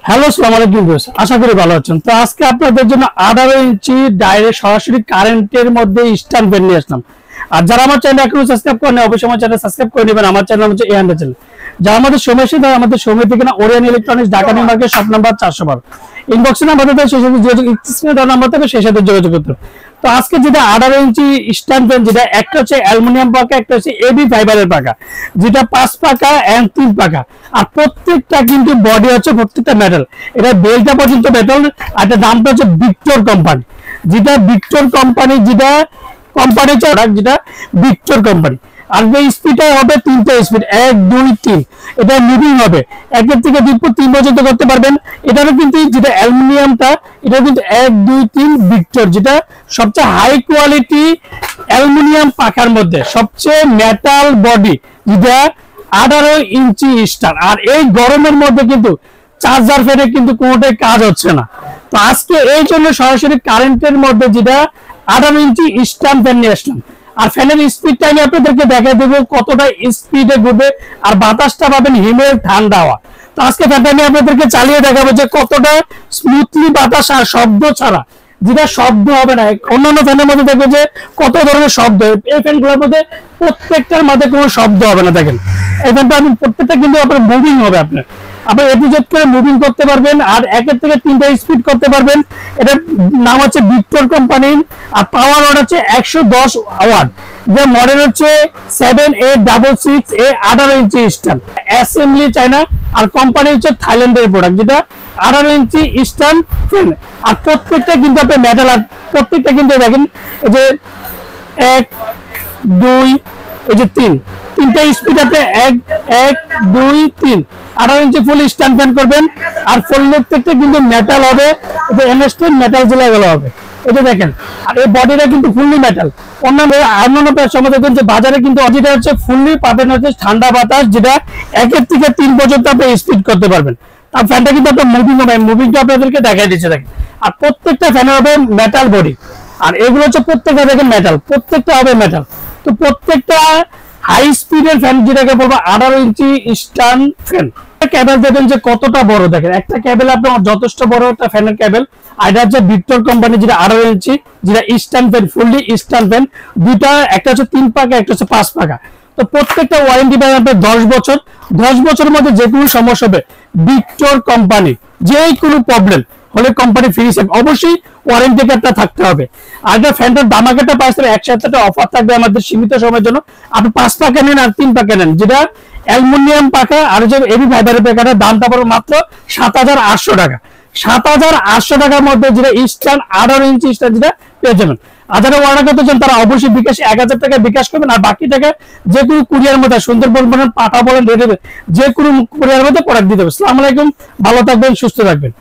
Hello, আসসালামু আলাইকুম viewers, আশা করি ভালো আছেন। তো আজকে আপনাদের জন্য 18 ইঞ্চি ডাইরেক্ট সরাসরি কারেন্টের মধ্যে স্ট্যান্ড ফ্যান নিয়ে আসলাম। আর যারা আমার চ্যানেল এখনো সাবস্ক্রাইব করেন অবশ্যই আমার চ্যানেল সাবস্ক্রাইব করে নেবেন। আমার চ্যানেল হচ্ছে এহান্ডা চ্যানেল। যারা আমাদের সমস্যা দেয় আমাদের সময় থেকে না Orion electronics, Dhaka new market, shop number 412, ইনবক্সে নাম্বার দেয়, সেই সাথে যোগাযোগ স্ক্রিনে দেওয়া নাম্বার থেকে সেই সাথে যোগাযোগ করতে হবে। তো আজকে যেটা 18 ইঞ্চি স্ট্যান্ড ফ্যান, যেটা একটা হচ্ছে অ্যালুমিনিয়াম পাকা, একটা হচ্ছে এবি ফাইবারের পাকা, যেটা 5 পাকা এন্ড 3 পাকা। আর প্রত্যেকটা কিন্তু বডি হচ্ছে প্রত্যেকটা মেটাল, এটা বেলটা পর্যন্ত মেটাল। আর এটা দামটা হচ্ছে ভিক্টর কোম্পানি, যেটা ভিক্টর কোম্পানি, যেটা কোম্পানি যেটা ভিক্টর কোম্পানি। আর এই স্পিডটা হবে 3টা স্পিড, 1 2 3। এটা মুভিং হবে, 1 থেকে 3 পর্যন্ত করতে পারবেন। এটারও কিন্তু যেটা অ্যালুমিনিয়ামটা, এটা কিন্তু 1 2 3 ভিক্টর, যেটা সবচেয়ে হাই কোয়ালিটি অ্যালুমিনিয়াম পাখার মধ্যে সবচেয়ে মেটাল বডি, যেটা 18 ইঞ্চি স্টার। আর এই গরমের মধ্যে কিন্তু চার্জার ফ্যানে কিন্তু কোনোটাই কাজ হচ্ছে না। তো আজকে এই জন্য সরাসরি কারেন্টের মধ্যে যেটা 18 ইঞ্চি স্ট্যান্ড ফ্যান নিয়ে আসলাম। আর ফ্যানের স্পিডটা আমি আপনাদেরকে দেখাই দেবো কতটা স্পিডে ঘুরবে, আর বাতাসটা পাবেন হিমেল ঠান্ডা হওয়া। তো আজকে ফ্যানটা আমি আপনাদেরকে চালিয়ে দেখাবো যে কতটা স্মুথলি বাতাস আর শব্দ ছাড়া, যেটা শব্দ হবে না। অন্যান্য ফ্যানের মধ্যে দেখবে যে কত ধরনের শব্দ, এই ফ্যানগুলোর মধ্যে প্রত্যেকটার মধ্যে কোনো শব্দ হবে না। দেখেন এই ফ্যানটা আমি প্রত্যেকটা কিন্তু আপনার মুভিং হবে, আপনার এপিজেড করে মুভিং করতে পারবেন। আর 1 থেকে 3টা স্পিড করতে পারবেন। এটার নাম হচ্ছে ভিক্টর কোম্পানির। আর পাওয়ার ওয়াট হচ্ছে 110 ওয়াট। যে মডেল হচ্ছে 7866A 18 ইঞ্চি স্ট্যান্ড, অ্যাসেম্বলি চায়না। আর কোম্পানি হচ্ছে থাইল্যান্ডের প্রোডাক্ট, যেটা 18 ইঞ্চি স্ট্যান্ড ফ্যান। আর প্রত্যেকটা কিন্তু আপনি মেটাল, আর প্রত্যেকটা কিন্তু দেখেন এই যে 1 2 এই যে 3টা স্পিড আপনি 1 1 2 3 18 ইঞ্চি ফুল স্ট্যান্ড ফ্যান করবেন। আর ফুল প্রত্যেকটা কিন্তু মেটাল হবে, এটা এনস্টেন মেটাল জেলা গেল হবে। এটা দেখেন, আর এই বডিটা কিন্তু ফুললি মেটাল। অন্যান্য সময় দেখবেন যে বাজারে কিন্তু যেটা হচ্ছে ফুললি পাবেন হচ্ছে ঠান্ডা বাতাস, যেটা 1 থেকে 3 পর্যন্ত আপনি স্পিড করতে পারবেন। আর ফ্যানটা কিন্তু আপনার মুভিং হবে, মুভিংটা আপনাদেরকে দেখাই দিচ্ছে দেখেন। আর প্রত্যেকটা ফ্যানের হবে মেটাল বডি। আর এগুলো হচ্ছে প্রত্যেকটা দেখেন মেটাল, প্রত্যেকটা হবে মেটাল। তো প্রত্যেকটা হাই স্পিডের ফ্যান, যেটাকে বলবো 18 ইঞ্চি স্ট্যান্ড ফ্যান। কেবল দেখেন যে কতটা বড়, দেখেন একটা কেবল আপনার যথেষ্ট বড় একটা ফ্যানের কেবল। আর এটা হচ্ছে ভিক্টর কোম্পানি, যেটা 18 ইঞ্চি, যেটা stand fan, fully stand fan. দুইটা, একটা হচ্ছে 3 পাকা, একটা হচ্ছে 5 পাকা। তো প্রত্যেকটা ওয়ারেন্টি পাবেন আপনার 10 বছর। 10 বছরের মধ্যে যে কোনো সমস্যা হবে ভিক্টর কোম্পানি, যে কোনো প্রবলেম হলে কোম্পানি ফ্রি সেভ, অবশ্যই ওয়ারেন্টি কার্ডটা থাকতে হবে। আর এটা ফ্যানটার দামাকাটা পাঁচটা একসাথে অফার থাকবে আমাদের সীমিত সময়ের জন্য। আপনি 5 পাকা নেন আর 3 পাকা নেন, যেটা অ্যালুমিনিয়াম পাকা আর যে এবি ফাইবারের পাকাটার দামটা পড়বে মাত্র 7800 টাকা। 7800 টাকার মধ্যে যেটা স্ট্যান্ড 18 ইঞ্চি স্ট্যান্ড, যেটা পেয়ে যাবেন। আর যারা অর্ডার করতে চান তারা অবশ্যই বিকাশ 1000 টাকা বিকাশ করবেন। আর বাকি টাকা যে কোনো কুরিয়ার মধ্যে, সুন্দরবন বলেন, পাঠা বলেন, যে কোনো কুরিয়ার মধ্যে প্রোডাক্ট দিতে হবে। আসসালামু আলাইকুম, ভালো থাকবেন, সুস্থ থাকবেন।